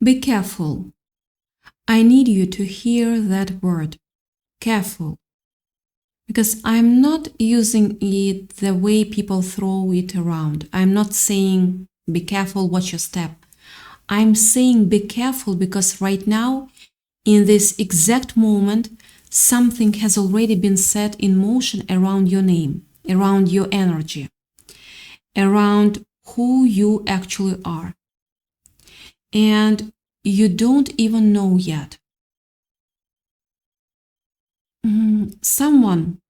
Be careful. I need you to hear that word, careful, because I'm not using it the way people throw it around. I'm not saying be careful, watch your step. I'm saying be careful because right now, in this exact moment, something has already been set in motion around your name, around your energy, around who you actually are. And you don't even know yet. Someone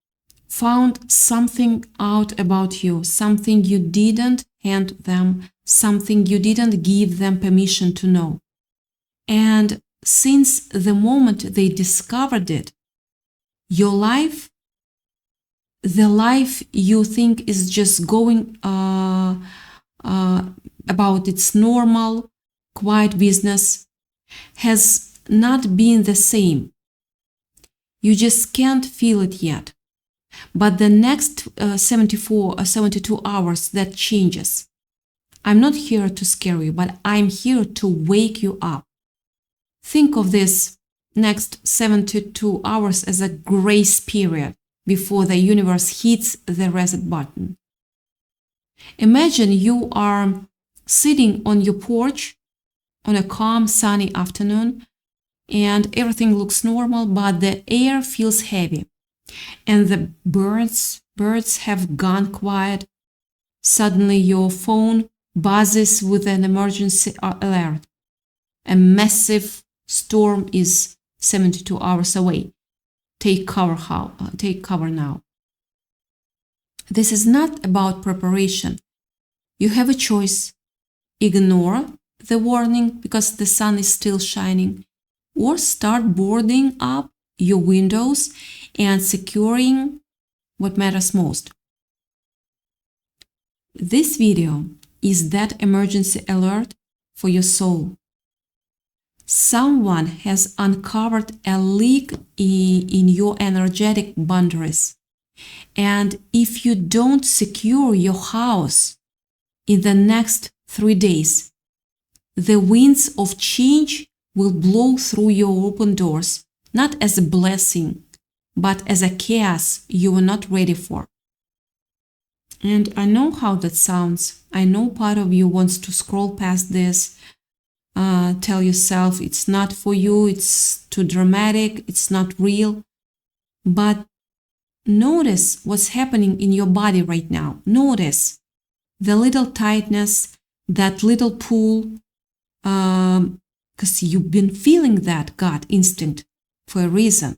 found something out about you, something you didn't hand them, something you didn't give them permission to know. And since the moment they discovered it, your life, the life you think is just going about its normal, quiet business, has not been the same. You just can't feel it yet. But the next 72 hours, that changes. I'm not here to scare you, but I'm here to wake you up. Think of this next 72 hours as a grace period before the universe hits the reset button. Imagine you are sitting on your porch on a calm, sunny afternoon, and everything looks normal, but the air feels heavy, and the birds have gone quiet. Suddenly your phone buzzes with an emergency alert. A massive storm is 72 hours away. Take cover now. This is not about preparation. You have a choice. Ignore the warning because the sun is still shining, or start boarding up your windows and securing what matters most. This video is that emergency alert for your soul. Someone has uncovered a leak in your energetic boundaries. And if you don't secure your house in the next 3 days, the winds of change will blow through your open doors, not as a blessing, but as a chaos you were not ready for. And I know how that sounds. I know part of you wants to scroll past this, tell yourself it's not for you, it's too dramatic, it's not real. But notice what's happening in your body right now. Notice the little tightness, that little pull, because you've been feeling that gut instinct for a reason,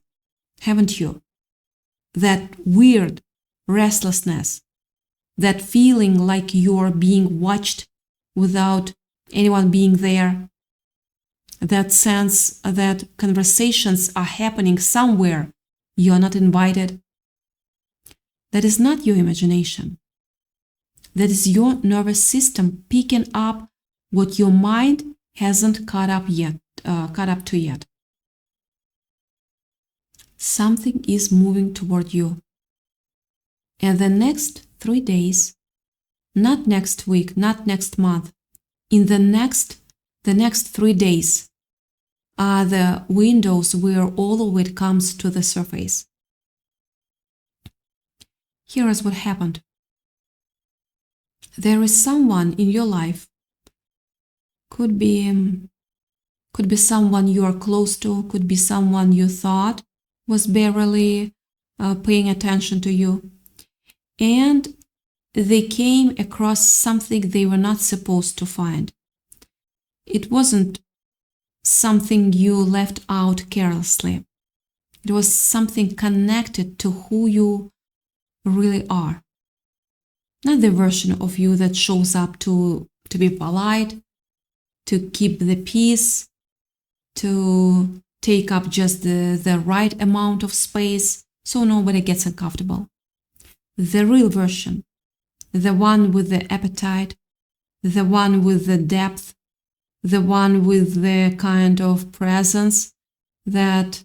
haven't you? That weird restlessness, that feeling like you're being watched without anyone being there, that sense that conversations are happening somewhere you're not invited. That is not your imagination. That is your nervous system picking up what your mind hasn't caught up to yet. Something is moving toward you. And the next 3 days, not next week, not next month, in the next 3 days are the windows where all of it comes to the surface. Here is what happened. There is someone in your life, could be someone you are close to, could be someone you thought was barely paying attention to you, and they came across something they were not supposed to find. It wasn't something you left out carelessly. It was something connected to who you really are. Not the version of you that shows up to be polite, to keep the peace, to take up just the right amount of space so nobody gets uncomfortable. The real version, the one with the appetite, the one with the depth, the one with the kind of presence that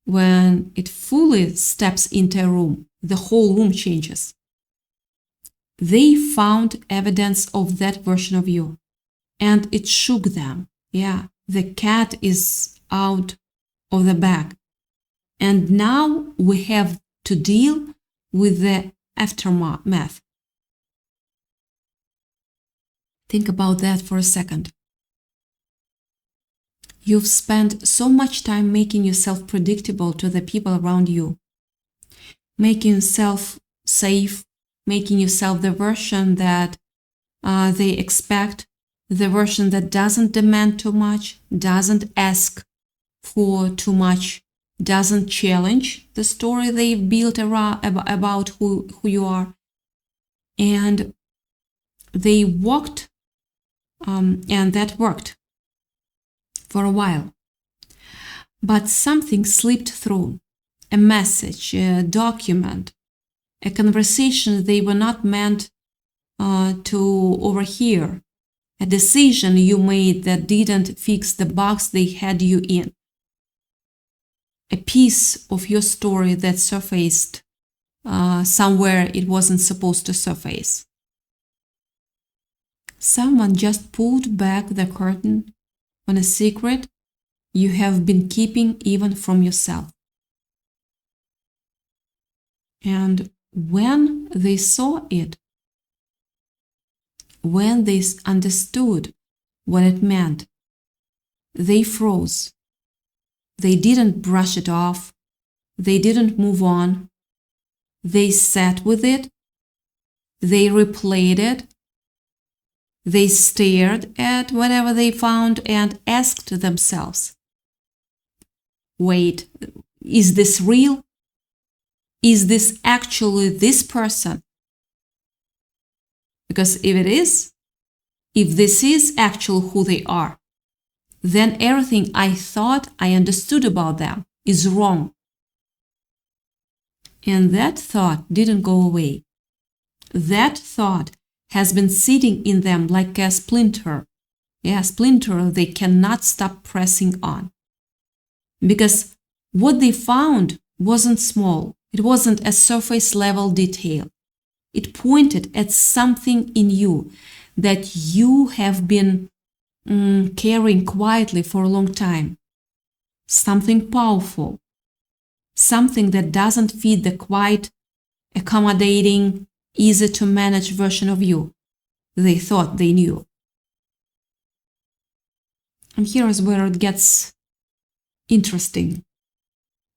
when it fully steps into a room, the whole room changes. They found evidence of that version of you, and it shook them. Yeah, the cat is out of the bag. And now we have to deal with the aftermath. Think about that for a second. You've spent so much time making yourself predictable to the people around you, making yourself safe, making yourself the version that they expect, the version that doesn't demand too much, doesn't ask for too much, doesn't challenge the story they've built around about who you are. And they walked, and that worked for a while. But something slipped through, a message, a document, a conversation they were not meant to overhear, a decision you made that didn't fix the box they had you in, a piece of your story that surfaced somewhere it wasn't supposed to surface. Someone just pulled back the curtain on a secret you have been keeping even from yourself. And when they saw it, when they understood what it meant, they froze. They didn't brush it off. They didn't move on. They sat with it. They replayed it. They stared at whatever they found and asked themselves, wait, is this real? Is this actually this person? Because if it is, if this is actually who they are, then everything I thought I understood about them is wrong. And that thought didn't go away. That thought has been sitting in them like a splinter. Yeah, a splinter they cannot stop pressing on. Because what they found wasn't small. It wasn't a surface level detail. It pointed at something in you that you have been carrying quietly for a long time. Something powerful. Something that doesn't fit the quiet, accommodating, easy to manage version of you they thought they knew. And here is where it gets interesting.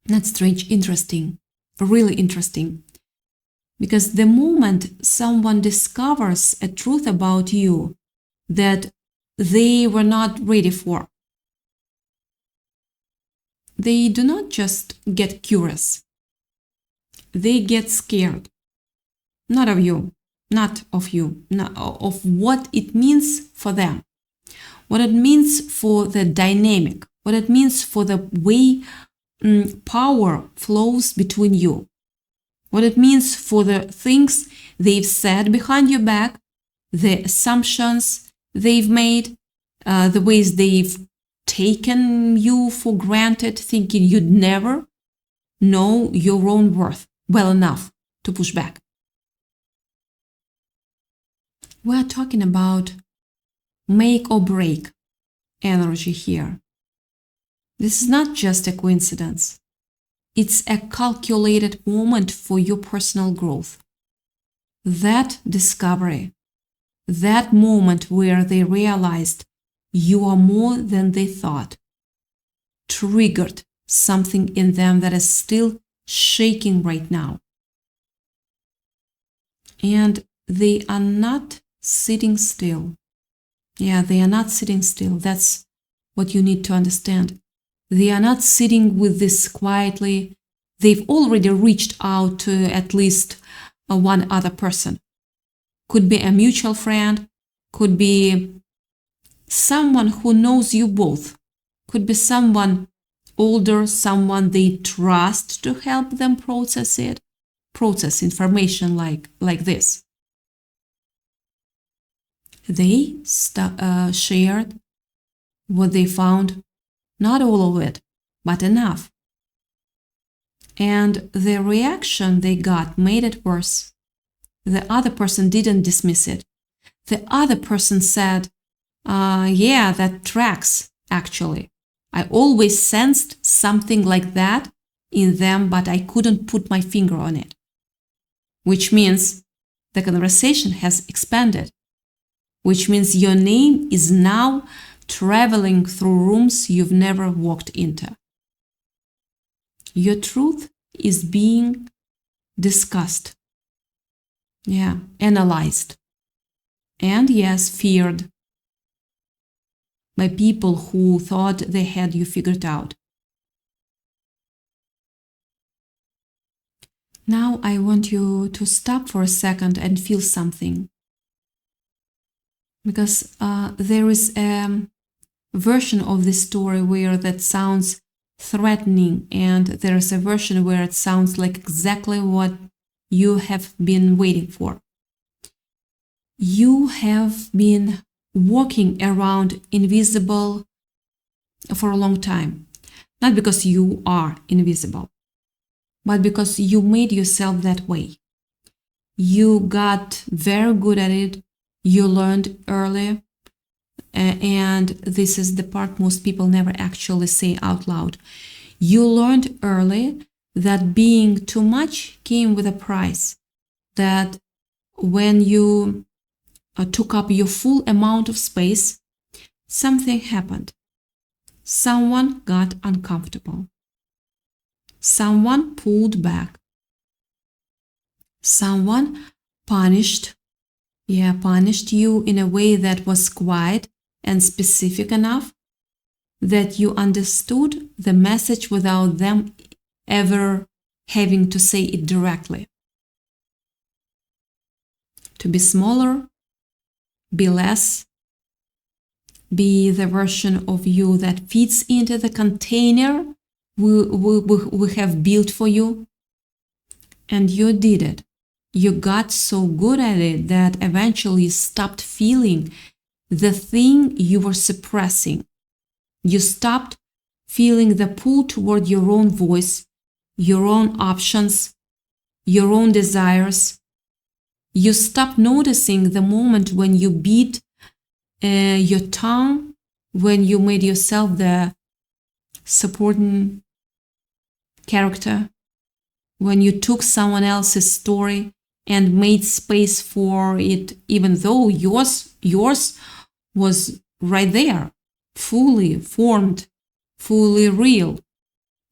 Not strange, interesting. Really interesting. Because the moment someone discovers a truth about you that they were not ready for, they do not just get curious. They get scared. Not of you, not of what it means for them, what it means for the dynamic, what it means for the way power flows between you, what it means for the things they've said behind your back, the assumptions they've made, the ways they've taken you for granted, thinking you'd never know your own worth well enough to push back. We're talking about make or break energy here. This is not just a coincidence. It's a calculated moment for your personal growth. That discovery, that moment where they realized you are more than they thought, triggered something in them that is still shaking right now. And they are not sitting still. Yeah, they are not sitting still. That's what you need to understand. They are not sitting with this quietly. They've already reached out to at least one other person. Could be a mutual friend, could be someone who knows you both, could be someone older, someone they trust to help them process information like this. They shared what they found, not all of it, but enough. And the reaction they got made it worse. The other person didn't dismiss it. The other person said, yeah, that tracks. actually. I always sensed something like that in them, but I couldn't put my finger on it. Which means the conversation has expanded. Which means your name is now traveling through rooms you've never walked into. Your truth is being discussed. Yeah, analyzed. And yes, feared by people who thought they had you figured out. Now I want you to stop for a second and feel something. Because there is a version of this story where that sounds threatening, and there is a version where it sounds like exactly what you have been waiting for. You have been walking around invisible for a long time. Not because you are invisible, but because you made yourself that way. You got very good at it. You learned early. And this is the part most people never actually say out loud. You learned early that being too much came with a price. That when you took up your full amount of space, something happened. Someone got uncomfortable. Someone pulled back. Someone punished you in a way that was quiet and specific enough that you understood the message without them ever having to say it directly. To be smaller, be less, be the version of you that fits into the container we have built for you. And you did it. You got so good at it that eventually you stopped feeling the thing you were suppressing. You stopped feeling the pull toward your own voice, your own options, your own desires. You stopped noticing the moment when you beat your tongue, when you made yourself the supporting character, when you took someone else's story and made space for it, even though yours was right there, fully formed, fully real,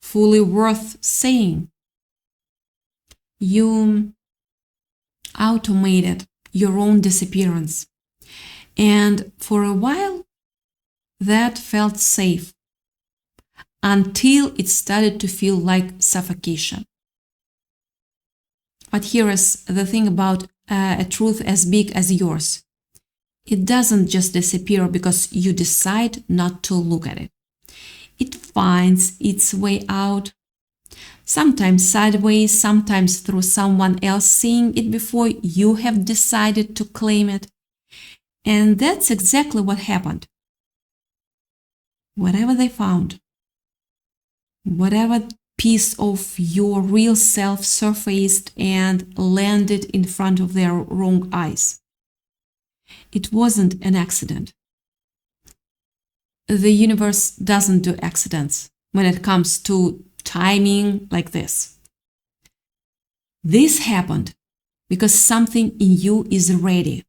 fully worth saying. You automated your own disappearance. And for a while, that felt safe until it started to feel like suffocation. But here is the thing about a truth as big as yours. It doesn't just disappear because you decide not to look at it. It finds its way out, sometimes sideways, sometimes through someone else seeing it before you have decided to claim it. And that's exactly what happened. Whatever they found, whatever piece of your real self surfaced and landed in front of their wrong eyes. It wasn't an accident. The universe doesn't do accidents when it comes to timing like this. This happened because something in you is ready.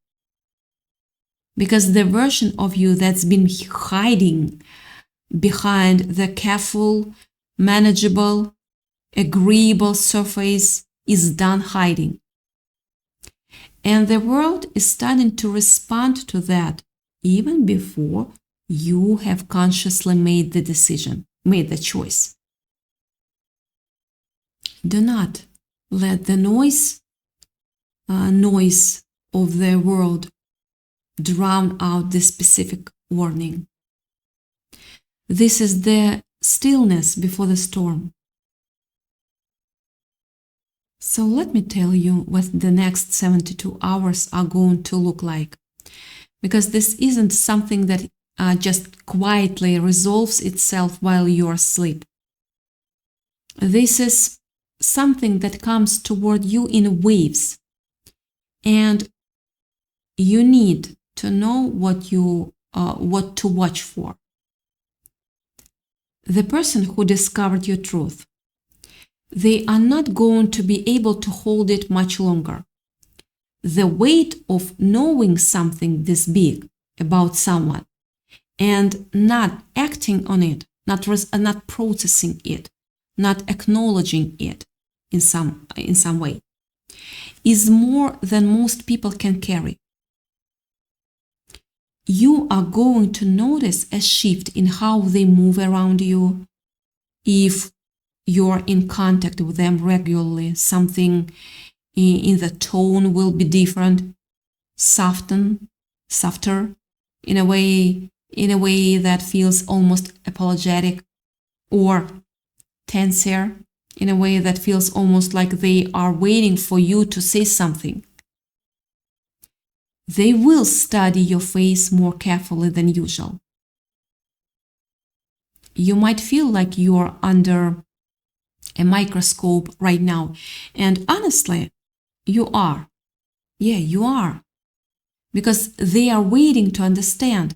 Because the version of you that's been hiding behind the careful, manageable, agreeable surface is done hiding. And the world is starting to respond to that even before you have consciously made the decision, made the choice. Do not let the noise of the world drown out this specific warning. This is the stillness before the storm. So let me tell you what the next 72 hours are going to look like. Because this isn't something that just quietly resolves itself while you're asleep. This is something that comes toward you in waves. And you need to know what to watch for. the person who discovered your truth, they are not going to be able to hold it much longer. The weight of knowing something this big about someone and not acting on it, not processing it, not acknowledging it in some way, is more than most people can carry. You are going to notice a shift in how they move around you. If you're in contact with them regularly, something in the tone will be different, softer, in a way that feels almost apologetic, or tenser, in a way that feels almost like they are waiting for you to say something. They will study your face more carefully than usual. You might feel like you're under a microscope right now, and honestly, you are. Yeah, you are. Because they are waiting to understand.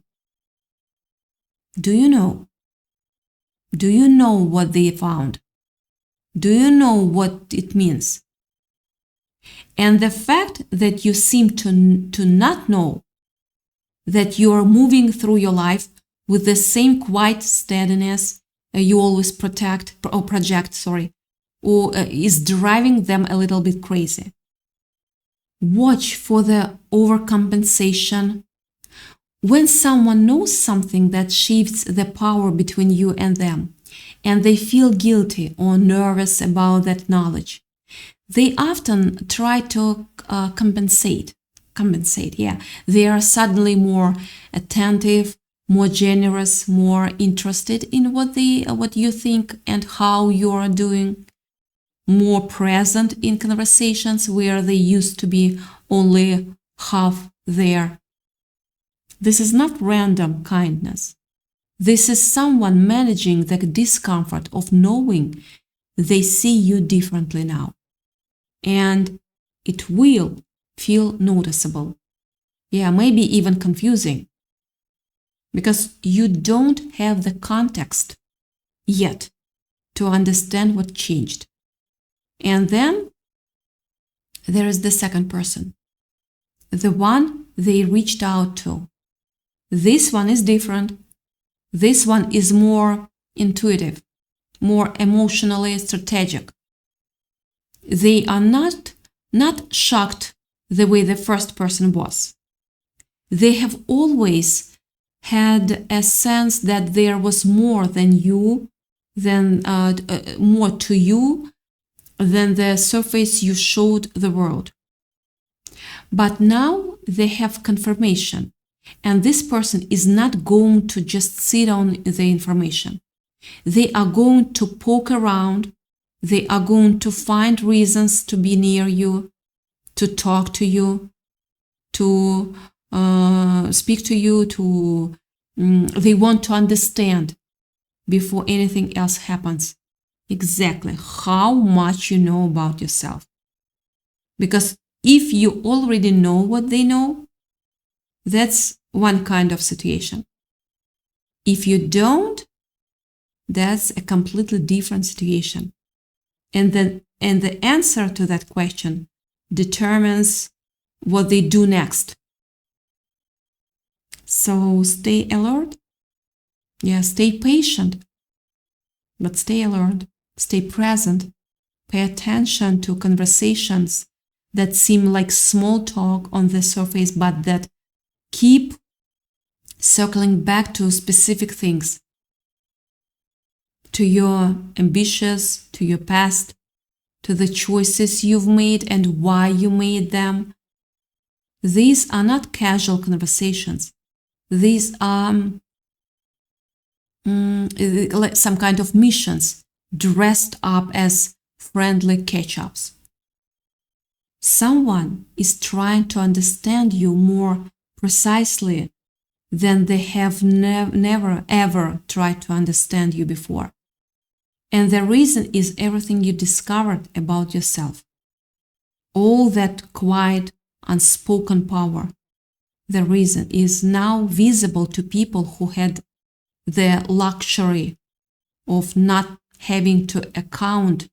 Do you know? Do you know what they found? Do you know what it means? And the fact that you seem to not know, that you are moving through your life with the same quiet steadiness you always project, is driving them a little bit crazy. Watch for the overcompensation. When someone knows something that shifts the power between you and them, and they feel guilty or nervous about that knowledge, they often try to compensate. They are suddenly more attentive, more generous, more interested in what you think and how you are doing, more present in conversations where they used to be only half there. This is not random kindness. This is someone managing the discomfort of knowing they see you differently now. And it will feel noticeable. Yeah, maybe even confusing. Because you don't have the context yet to understand what changed. And then there is the second person, the one they reached out to. This one is different. This one is more intuitive, more emotionally strategic. They are not shocked the way the first person was. They have always had a sense that there was more than you, more to you than the surface you showed the world. But now they have confirmation, and this person is not going to just sit on the information. They are going to poke around. They are going to find reasons to be near you, to talk to you, to speak to you, they want to understand before anything else happens exactly how much you know about yourself. Because if you already know what they know, that's one kind of situation. If you don't, that's a completely different situation. And the answer to that question determines what they do next. So stay alert. Yeah, stay patient, but stay alert, stay present. Pay attention to conversations that seem like small talk on the surface, but that keep circling back to specific things, to your ambitions, to your past, to the choices you've made and why you made them. These are not casual conversations. These are some kind of missions dressed up as friendly catch-ups. Someone is trying to understand you more precisely than they have never ever tried to understand you before. And the reason is everything you discovered about yourself. All that quiet, unspoken power. The reason is now visible to people who had the luxury of not having to account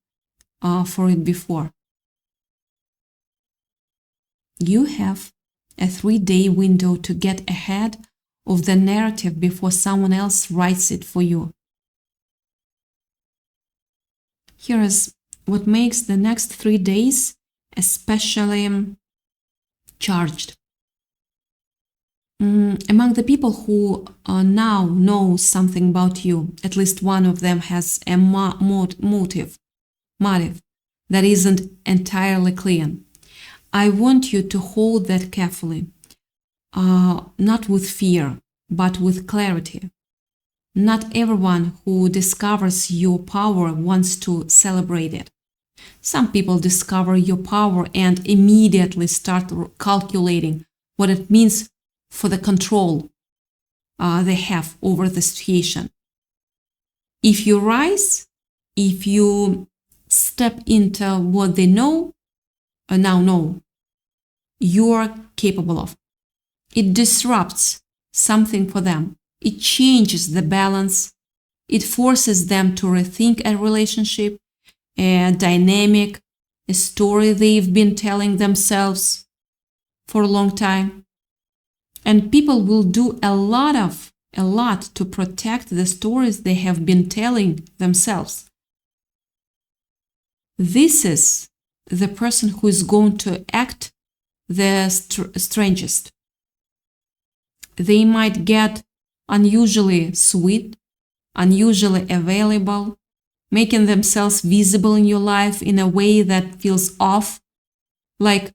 for it before. You have a 3-day window to get ahead of the narrative before someone else writes it for you. Here is what makes the next 3 days especially charged. Among the people who now know something about you, at least one of them has a motive that isn't entirely clean. I want you to hold that carefully, not with fear, but with clarity. Not everyone who discovers your power wants to celebrate it. Some people discover your power and immediately start calculating what it means for the control they have over the situation. If you rise, if you step into what they now know, you are capable of. It disrupts something for them. It changes the balance. It forces them to rethink a relationship, a dynamic, a story they've been telling themselves for a long time. And people will do a lot to protect the stories they have been telling themselves. This is the person who is going to act the strangest. They might get unusually sweet, unusually available, making themselves visible in your life in a way that feels off, like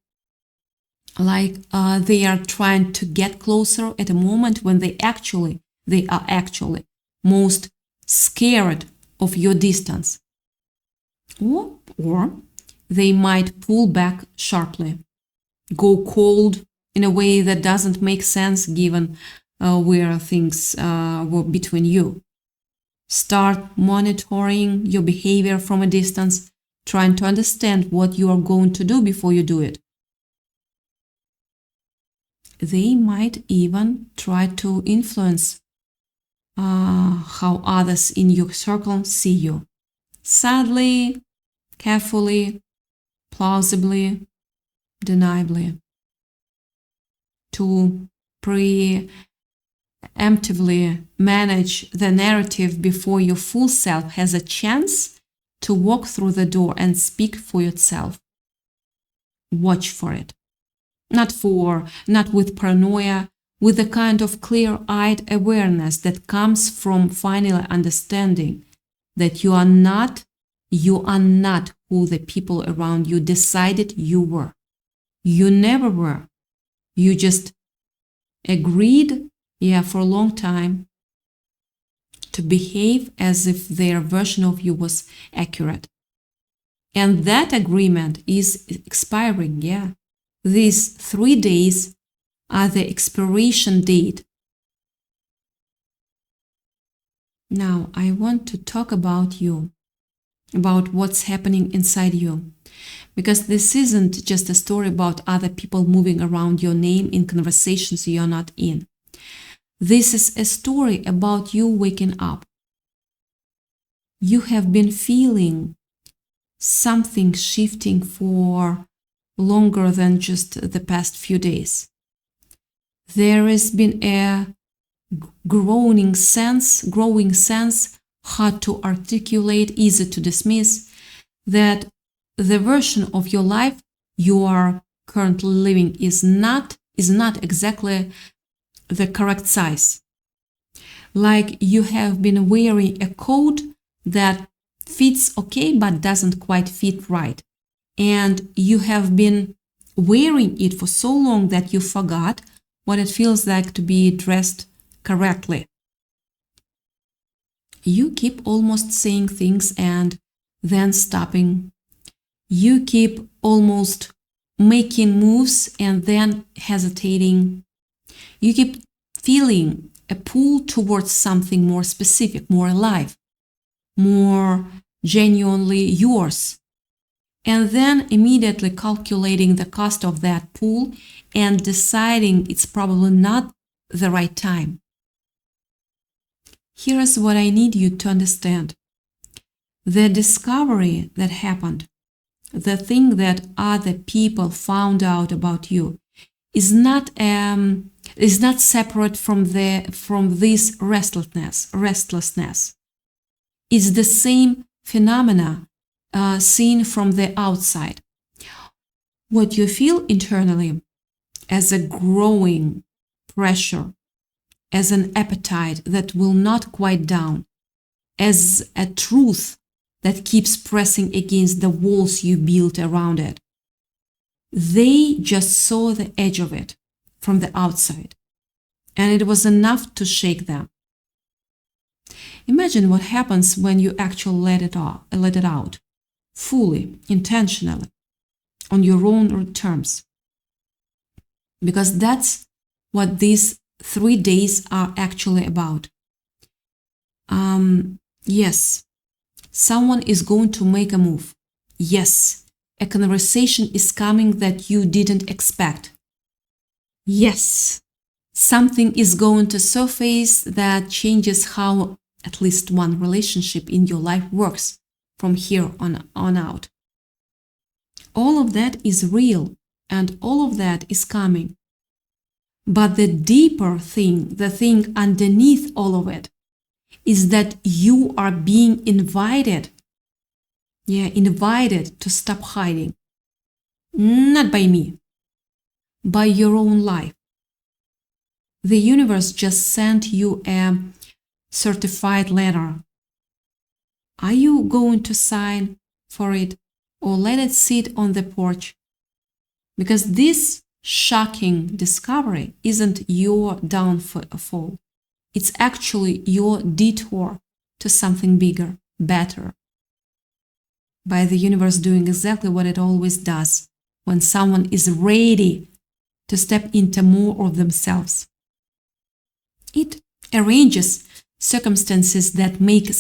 they are trying to get closer at a moment when they are actually most scared of your distance. Or they might pull back sharply, go cold in a way that doesn't make sense given where things were between you. Start monitoring your behavior from a distance, trying to understand what you are going to do before you do it. They might even try to influence how others in your circle see you. Sadly, carefully, plausibly, deniably. To preemptively manage the narrative before your full self has a chance to walk through the door and speak for itself. Watch for it. Not with paranoia, with a kind of clear-eyed awareness that comes from finally understanding that you are not who the people around you decided you were. You never were. You just agreed, for a long time, to behave as if their version of you was accurate. And that agreement is expiring, These 3 days are the expiration date. Now, I want to talk about you, about what's happening inside you. Because this isn't just a story about other people moving around your name in conversations you're not in. This is a story about you waking up. You have been feeling something shifting for longer than just the past few days. There has been a growing sense, hard to articulate, easy to dismiss, that the version of your life you are currently living is not exactly the correct size. Like you have been wearing a coat that fits okay but doesn't quite fit right. And you have been wearing it for so long that you forgot what it feels like to be dressed correctly. You keep almost saying things and then stopping. You keep almost making moves and then hesitating. You keep feeling a pull towards something more specific, more alive, more genuinely yours. And then immediately calculating the cost of that pull and deciding it's probably not the right time. Here's what I need you to understand. the discovery that happened, the thing that other people found out about you, is not separate from this restlessness. It's the same phenomena seen from the outside. What you feel internally as a growing pressure, as an appetite that will not quiet down, as a truth that keeps pressing against the walls you built around it. They just saw the edge of it from the outside, and it was enough to shake them. Imagine what happens when you actually let it out, fully, intentionally, on your own terms. Because that's what these 3 days are actually about. Yes, someone is going to make a move. Yes, a conversation is coming that you didn't expect. Yes, something is going to surface that changes how at least one relationship in your life works from here on out. All of that is real, and all of that is coming. But the deeper thing, the thing underneath all of it, is that you are being invited to stop hiding. Not by me, by your own life. The universe just sent you a certified letter. Are you going to sign for it or let it sit on the porch? Because this shocking discovery isn't your downfall. It's actually your detour to something bigger, better. By the universe doing exactly what it always does when someone is ready to step into more of themselves. It arranges circumstances that make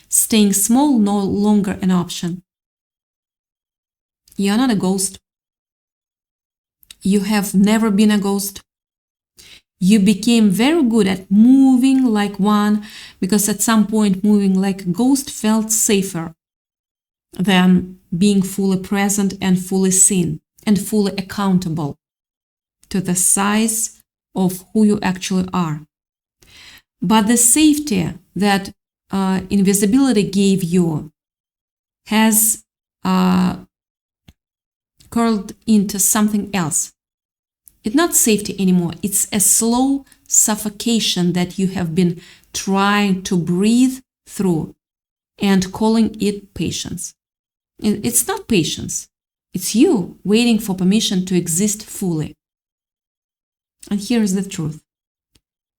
staying small no longer an option. You're not a ghost. You have never been a ghost. You became very good at moving like one because at some point moving like a ghost felt safer than being fully present and fully seen and fully accountable to the size of who you actually are. But the safety that invisibility gave you has curled into something else. It's not safety anymore. It's a slow suffocation that you have been trying to breathe through and calling it patience. It's not patience. It's you waiting for permission to exist fully. And here's the truth.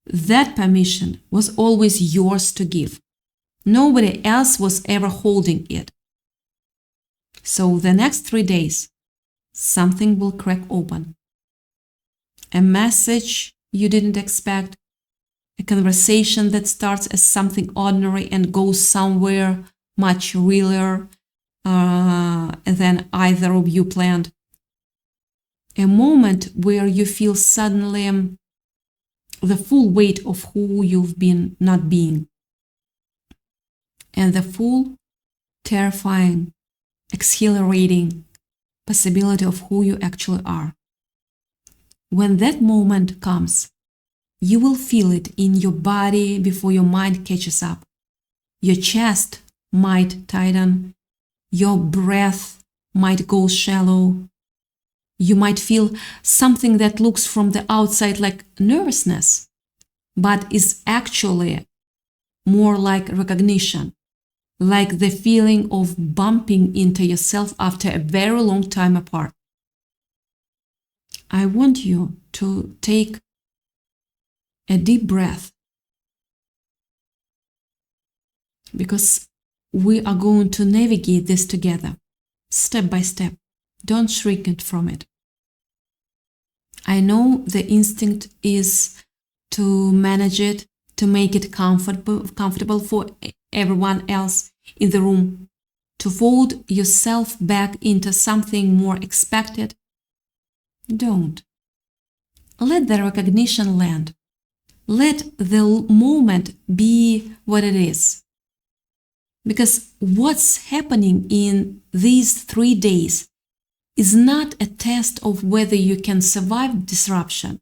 That permission was always yours to give. Nobody else was ever holding it. So the next 3 days, something will crack open. A message you didn't expect, a conversation that starts as something ordinary and goes somewhere much realer than either of you planned. A moment where you feel suddenly the full weight of who you've been not being. And the full, terrifying, exhilarating possibility of who you actually are. When that moment comes, you will feel it in your body before your mind catches up. Your chest might tighten. Your breath might go shallow. You might feel something that looks from the outside like nervousness, but is actually more like recognition, like the feeling of bumping into yourself after a very long time apart. I want you to take a deep breath because we are going to navigate this together, step by step. Don't shrink from it. I know the instinct is to manage it, to make it comfortable for everyone else in the room, to fold yourself back into something more expected. Don't. Let the recognition land. Let the moment be what it is. Because what's happening in these 3 days is not a test of whether you can survive disruption.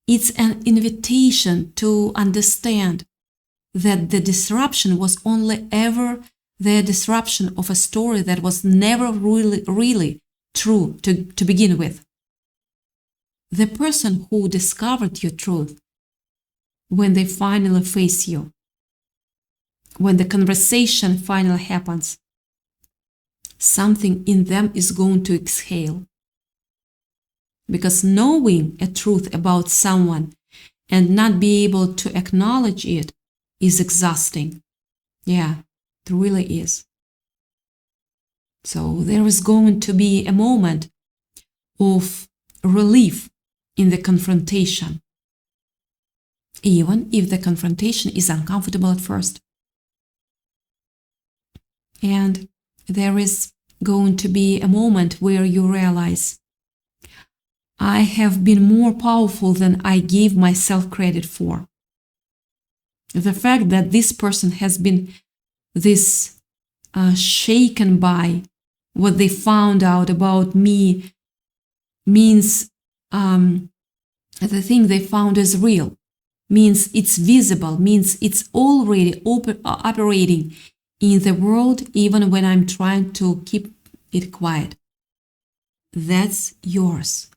It's an invitation to understand that the disruption was only ever the disruption of a story that was never really true to begin with. The person who discovered your truth, when they finally face you, when the conversation finally happens, something in them is going to exhale. Because knowing a truth about someone and not be able to acknowledge it is exhausting. Yeah, it really is. So there is going to be a moment of relief in the confrontation, even if the confrontation is uncomfortable at first. And there is going to be a moment where you realize, I have been more powerful than I gave myself credit for. The fact that this person has been shaken by what they found out about me means the thing they found is real, means it's visible, means it's already operating in the world even when I'm trying to keep it quiet. That's yours.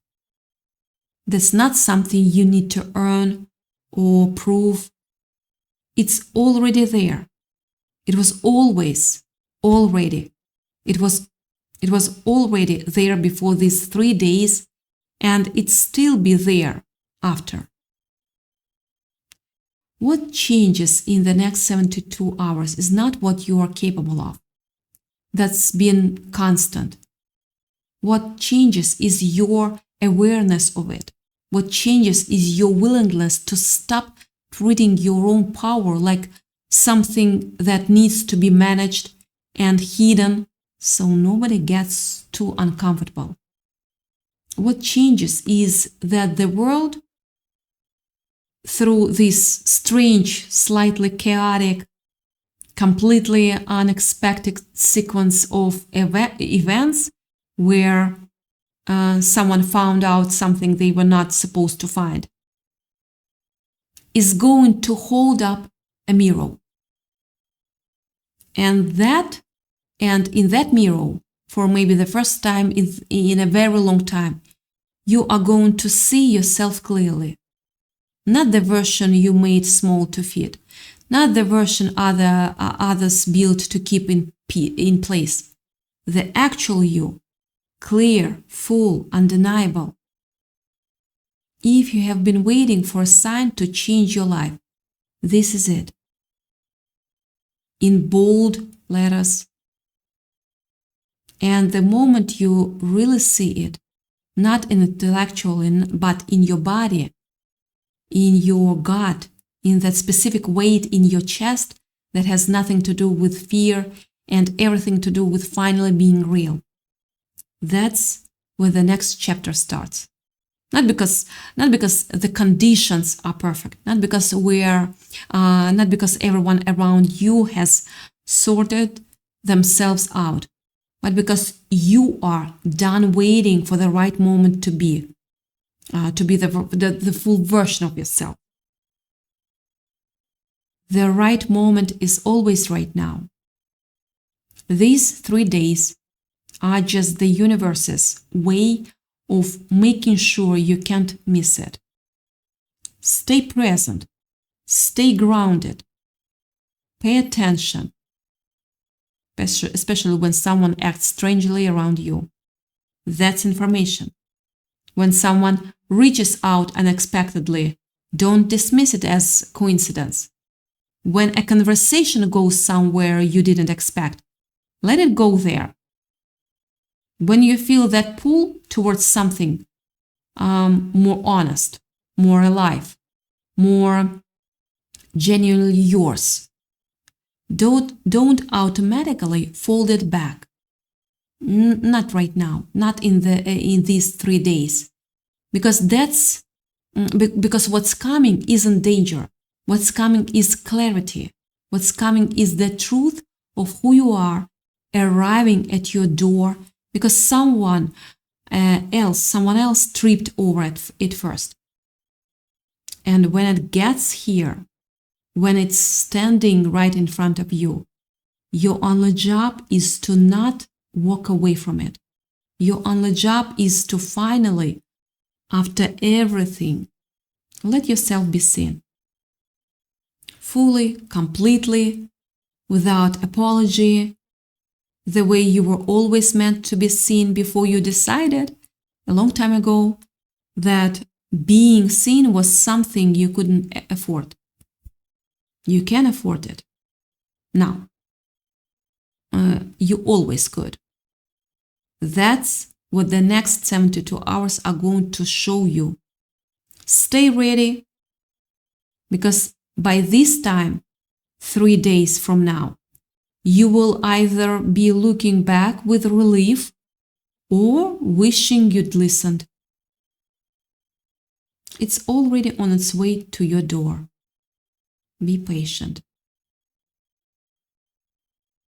That's not something you need to earn or prove. It's already there. It was always already. It was already there before these 3 days, and it still be there after. What changes in the next 72 hours is not what you are capable of. That's been constant. What changes is your awareness of it. What changes is your willingness to stop treating your own power like something that needs to be managed and hidden so nobody gets too uncomfortable. What changes is that the world, through this strange, slightly chaotic, completely unexpected sequence of events where someone found out something they were not supposed to find, is going to hold up a mirror. And in that mirror, for maybe the first time in a very long time, you are going to see yourself clearly. Not the version you made small to fit, not the version others built to keep in place. The actual you, clear, full, undeniable. If you have been waiting for a sign to change your life, this is it. In bold letters. And the moment you really see it, not intellectually, but in your body, in your gut, in that specific weight in your chest that has nothing to do with fear and everything to do with finally being real. That's where the next chapter starts. Not because the conditions are perfect, not because everyone around you has sorted themselves out, but because you are done waiting for the right moment to be the full version of yourself. The right moment is always right now. These 3 days are just the universe's way of making sure you can't miss it. Stay present. Stay grounded. Pay attention, especially when someone acts strangely around you. That's information. When someone reaches out unexpectedly, don't dismiss it as coincidence. When a conversation goes somewhere you didn't expect, let it go there. When you feel that pull towards something more honest, more alive, more genuinely yours, don't automatically fold it back. Not right now, not in these 3 days, because what's coming isn't danger. What's coming is clarity. What's coming is the truth of who you are arriving at your door because someone else tripped over it first. And when it gets here, when it's standing right in front of you, your only job is to not walk away from it. Your only job is to finally, after everything, let yourself be seen. Fully, completely, without apology, the way you were always meant to be seen before you decided a long time ago that being seen was something you couldn't afford. You can afford it now. You always could. That's what the next 72 hours are going to show you. Stay ready, because by this time, 3 days from now, you will either be looking back with relief or wishing you'd listened. It's already on its way to your door. Be patient.